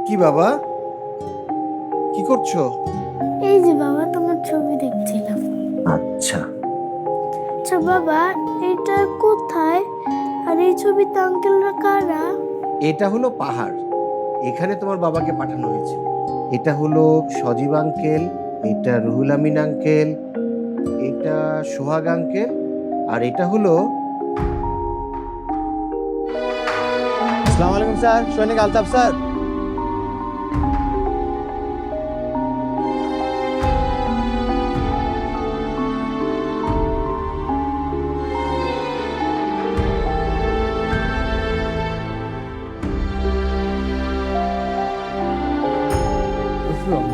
কি বাবা, কি করছো? এই যে বাবা, তোমার ছবি দেখছিলাম। আচ্ছা, আচ্ছা বাবা, এটা কোথায়? আর এই ছবিতে আঙ্কেলরা কারা? এটা হলো পাহাড়। এখানে তোমার বাবাকে পাঠানো হয়েছে। এটা হলো সজীব আঙ্কেল, এটা রুহুল আমিন আঙ্কেল, এটা সোহাগ আঙ্কেল, আর এটা হলো আসসালামু আলাইকুম স্যার, সৈনিক আলতাফ স্যার।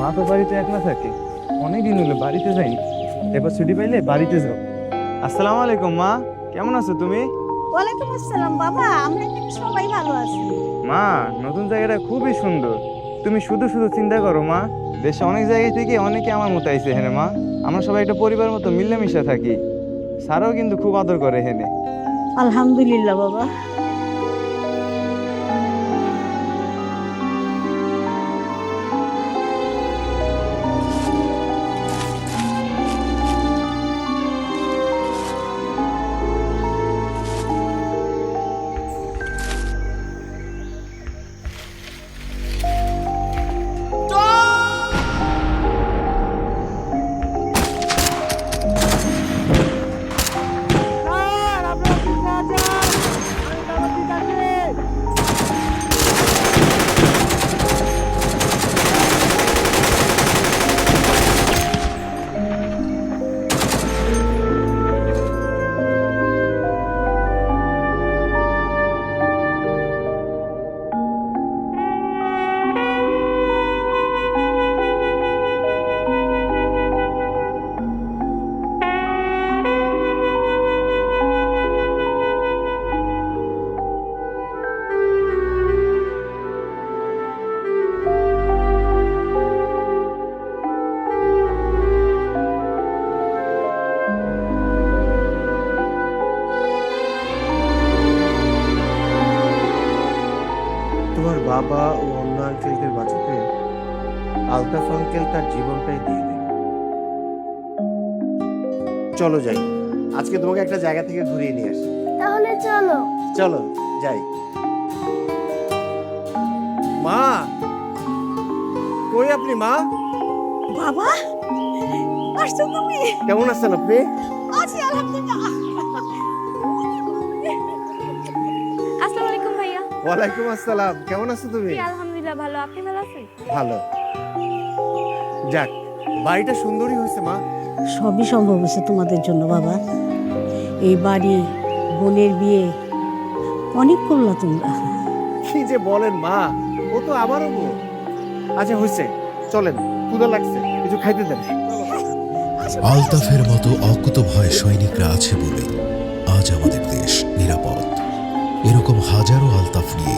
মা তো বাড়িতে একলা থাকে, অনেকদিন হলো বাড়িতে যাইনি। এবার ছুটি পাইলে বাড়িতে যাও। আসসালামু আলাইকুম মা, কেমন আছো তুমি? ওয়ালাইকুম আসসালাম বাবা, আমরা এখানে সবাই ভালো আছি। মা, নতুন জায়গাটা খুবই সুন্দর। তুমি শুধু শুধু চিন্তা করো মা, দেশে অনেক জায়গায় থেকে অনেকে আমার মতো আইছে হেনে মা। আমরা সবাই একটা পরিবার মতো মিলেমিশে থাকি। স্যারও কিন্তু খুব আদর করে হেনে। আলহামদুলিল্লাহ বাবা। তোমার বাবা ও অন্য আঙ্কেলদের বাঁচাতে আলতাফ আঙ্কেল তার জীবনটাই দিয়ে দিল। চলো যাই, আজকে তোমাকে একটা জায়গা থেকে ঘুরিয়ে নিয়ে আসি। তাহলে চলো। চলো যাই। মা, কই আপনি মা? বাবা, আসছো তুমি? কেমন আছেন আপনি? আছি আলহামদুলিল্লাহ। আসসালামু আলাইকুম ভাইয়া। ওয়ালাইকুম আসসালাম, কেমন আছো তুমি? জি আলহামদুলিল্লাহ ভালো, আপনি ভালো আছেন? ভালো। যাক, বাড়িটা সুন্দরই হয়েছে মা। সবই সম্ভব হয়েছে তোমাদের জন্য বাবা। এই বাড়ি, বোনের বিয়ে, অনেক করলা তোমরা। কি যে বলেন মা, ও তো আমারও বোন। আচ্ছা হয়েছে, চলেন, ক্ষুধা লাগছে, কিছু খাইতে দেন। আলতাফের মতো অকুতভয় সৈনিকরা আছে বলে আজ আমাদের দেশ নিরাপদ। এরকম হাজারো আলতাফ নিয়ে